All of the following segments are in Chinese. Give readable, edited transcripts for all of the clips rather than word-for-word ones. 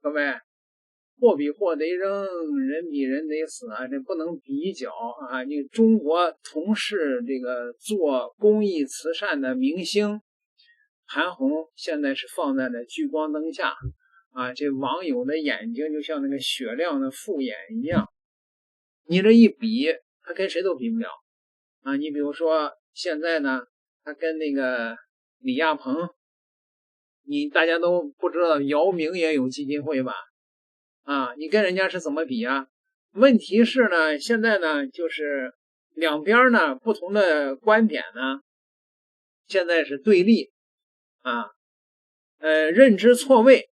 各位，货比货得扔，人比人得死啊，这不能比较啊！你中国从事这个做公益慈善的明星韩红，现在是放在了聚光灯下啊，这网友的眼睛就像那个雪亮的复眼一样，你这一比，他跟谁都比不了啊！你比如说现在呢，他跟那个李亚鹏，大家都不知道姚明也有基金会吧？啊，你跟人家是怎么比啊？问题是呢，现在呢，就是两边呢不同的观点呢，现在是对立啊，认知错位。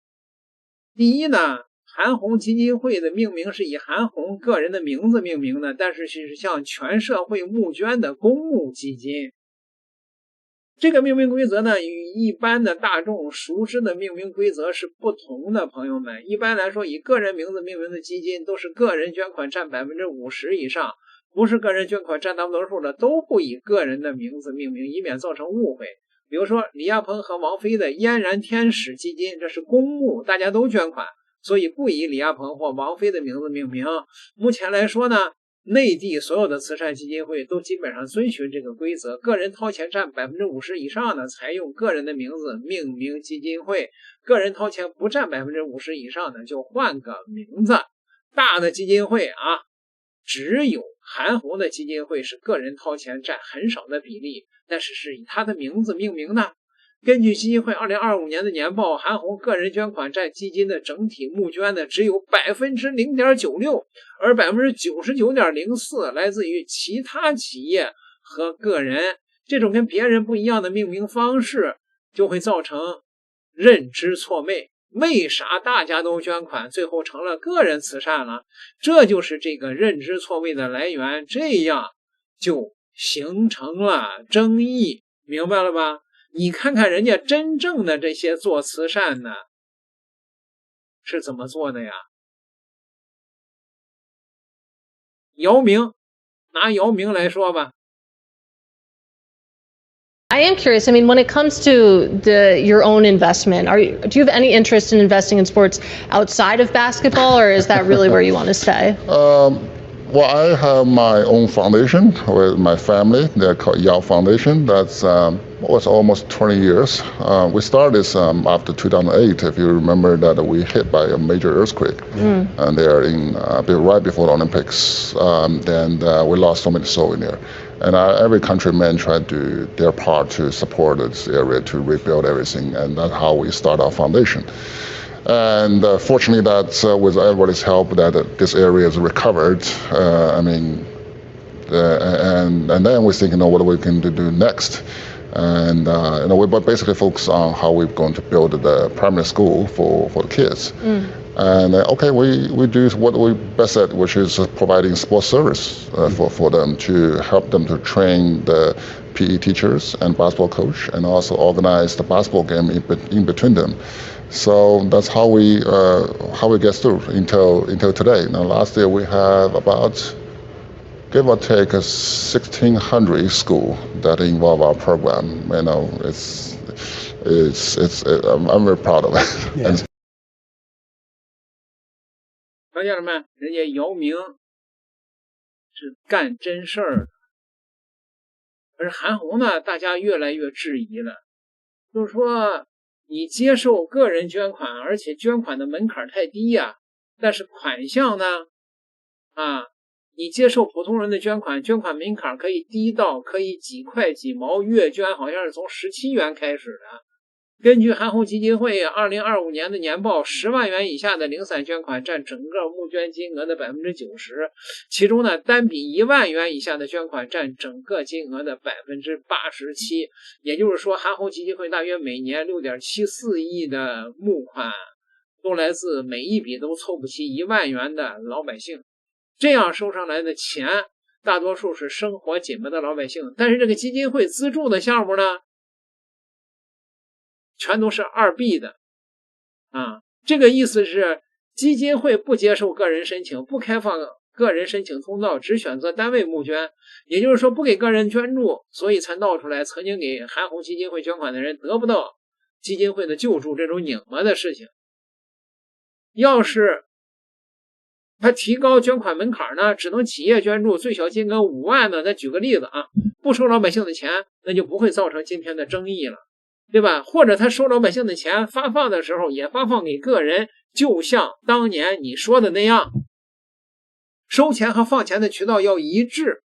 第一呢，韩红基金会的命名是以韩红个人的名字命名的，但是是向全社会募捐的公募基金。这个命名规则呢，与一般的大众熟知的命名规则是不同的，朋友们。一般来说，以个人名字命名的基金都是个人捐款占50%以上，不是个人捐款占大多数的都不以个人的名字命名，以免造成误会。比如说李亚鹏和王菲的嫣然天使基金，这是公募，大家都捐款，所以不以李亚鹏或王菲的名字命名。目前来说呢，内地所有的慈善基金会都基本上遵循这个规则，个人掏钱占50%以上的才用个人的名字命名基金会，个人掏钱不占50%以上的就换个名字。大的基金会啊，只有韩红的基金会是个人掏钱占很少的比例，但是是以他的名字命名的。根据基金会2025年的年报，韩红个人捐款占基金的整体募捐的只有 0.96%， 而 99.04% 来自于其他企业和个人。这种跟别人不一样的命名方式就会造成认知错位。为啥大家都捐款，最后成了个人慈善了？这就是这个认知错位的来源，这样就形成了争议，明白了吧？你看看人家真正的这些做慈善的是怎么做的呀？姚明，拿姚明来说吧。I am curious. I mean, when it comes to your own investment, do you have any interest in investing in sports outside of basketball, or is that really where you want to stay? Well, I have my own foundation with my family. They're called Yao Foundation. That's it's almost 20 years. We started this after 2008. If you remember that we hit by a major earthquake, and they are in right before the Olympics. Then we lost so many souls in there. And every countryman tried to do their part to support this area to rebuild everything, and that's how we start our foundation. And fortunately, that with everybody's help, that this area is recovered. And then we think, what are we going to do next? And we basically focus on how we're going to build the primary school for the kids. And we do what we best at, which is providing sports service for them, to help them to train the PE teachers and basketball coach, and also organize the basketball game in between them. So that's how we get through until today. Now, last year we have about, give or take, 1,600 schools that involve our program. I'm very proud of it. Yeah. 看见了没？人家姚明是干真事儿的，而韩红呢，大家越来越质疑了，就是说你接受个人捐款，而且捐款的门槛太低呀，但是款项呢，你接受普通人的捐款，捐款门槛可以低到可以几块几毛，月捐好像是从17元开始的。根据韩红基金会2025年的年报，10万元以下的零散捐款占整个募捐金额的 90%， 其中呢，单笔1万元以下的捐款占整个金额的 87%。也就是说，韩红基金会大约每年 6.74 亿的募款都来自每一笔都凑不齐1万元的老百姓。这样收上来的钱大多数是生活紧迫的老百姓，但是这个基金会资助的项目呢，全都是2B 的这个意思是基金会不接受个人申请，不开放个人申请通道，只选择单位募捐，也就是说不给个人捐助，所以才闹出来曾经给韩红基金会捐款的人得不到基金会的救助这种拧巴的事情。要是他提高捐款门槛呢，只能企业捐助，最小金额5万呢，咱举个例子啊，不收老百姓的钱，那就不会造成今天的争议了，对吧？或者他收老百姓的钱发放的时候也发放给个人，就像当年你说的那样，收钱和放钱的渠道要一致。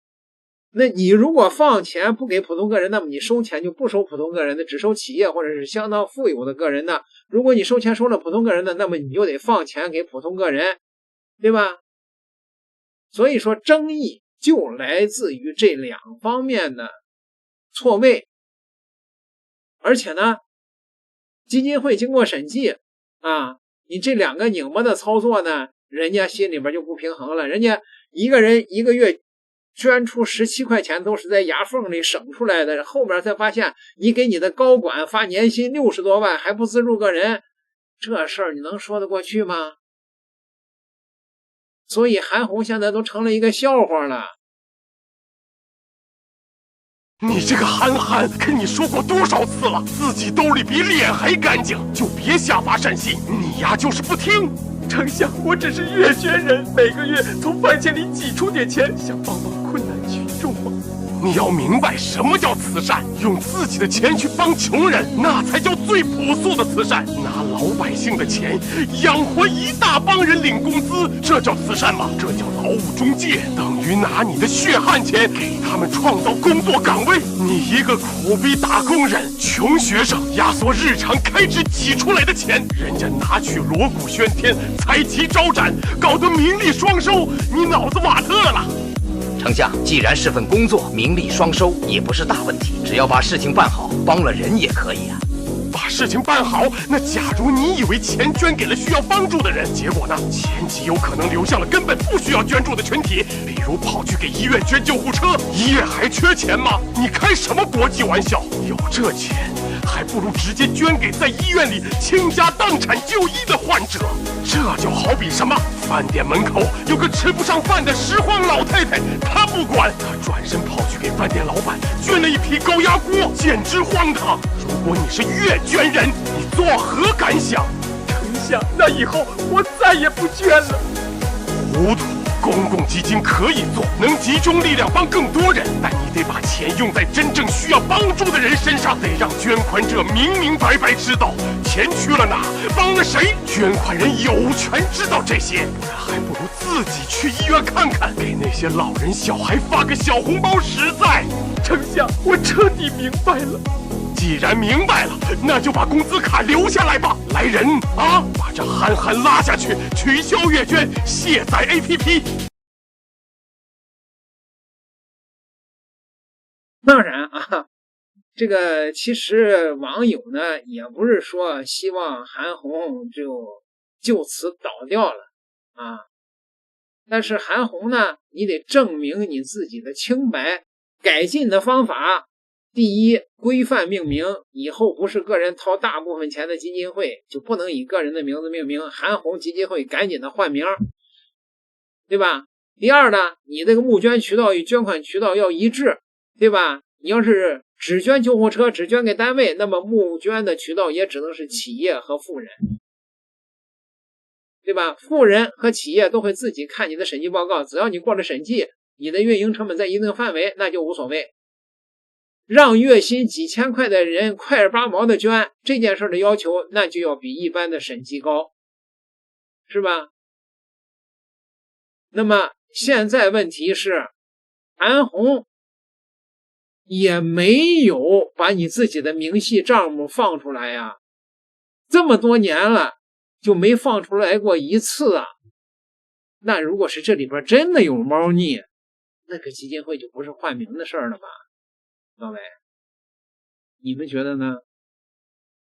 那你如果放钱不给普通个人，那么你收钱就不收普通个人的，只收企业或者是相当富有的个人的。如果你收钱收了普通个人的，那么你就得放钱给普通个人，对吧？所以说争议就来自于这两方面的错位。而且呢，基金会经过审计啊，你这两个拧巴的操作呢，人家心里边就不平衡了。人家一个人一个月捐出17块钱都是在牙缝里省出来的，后边才发现你给你的高管发年薪60多万还不资助个人，这事儿你能说得过去吗？所以韩红现在都成了一个笑话了。你这个韩寒，跟你说过多少次了，自己兜里比脸还干净，就别瞎发善心。你呀就是不听。丞相，我只是月捐人，每个月从饭钱里挤出点钱，想帮帮困难群众嘛。你要明白什么叫慈善，用自己的钱去帮穷人，那才叫最朴素的慈善。拿老百姓的钱养活一大帮人领工资，这叫慈善吗？这叫劳务中介，等于拿你的血汗钱给他们创造工作岗位。你一个苦逼打工人、穷学生，压缩日常开支挤出来的钱，人家拿去锣鼓喧天、彩旗招展，搞得名利双收，你脑子瓦特了。丞相，既然是份工作，名利双收也不是大问题，只要把事情办好，帮了人也可以啊。把事情办好，那假如你以为钱捐给了需要帮助的人，结果呢，钱极有可能流向了根本不需要捐助的群体，比如跑去给医院捐救护车，医院还缺钱吗？你开什么国际玩笑？有这钱，还不如直接捐给在医院里倾家荡产就医的患者。这就好比什么？饭店门口有个吃不上饭的拾荒老太太，她不管，她转身跑去给饭店老板捐了一批高压锅，简直荒唐。如果你是月捐人，你作何感想？丞相，那以后我再也不捐了。糊涂！公共基金可以做，能集中力量帮更多人，但你得把钱用在真正需要帮助的人身上，得让捐款者明明白白知道钱去了哪，帮了谁。捐款人有权知道这些，不然还不如自己去医院看看，给那些老人小孩发个小红包实在。丞相，我彻底明白了。既然明白了，那就把工资卡留下来吧。来人啊，把这韩寒拉下去，取消月捐，卸载 APP。当然啊，这个其实网友呢也不是说希望韩红就此倒掉了啊，但是韩红呢，你得证明你自己的清白，改进的方法。第一，规范命名，以后不是个人掏大部分钱的基金会，就不能以个人的名字命名，韩红基金会赶紧的换名，对吧？第二呢，你这个募捐渠道与捐款渠道要一致，对吧？你要是只捐救护车，只捐给单位，那么募捐的渠道也只能是企业和富人，对吧？富人和企业都会自己看你的审计报告，只要你过了审计，你的运营成本在一定范围，那就无所谓。让月薪几千块的人快儿八毛的捐，这件事的要求那就要比一般的审计高，是吧？那么现在问题是，韩红也没有把你自己的明细账目放出来呀，这么多年了就没放出来过一次啊。那如果是这里边真的有猫腻，那个基金会就不是换名的事儿了吧？各位，你们觉得呢？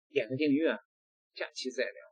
点个订阅，下期再聊。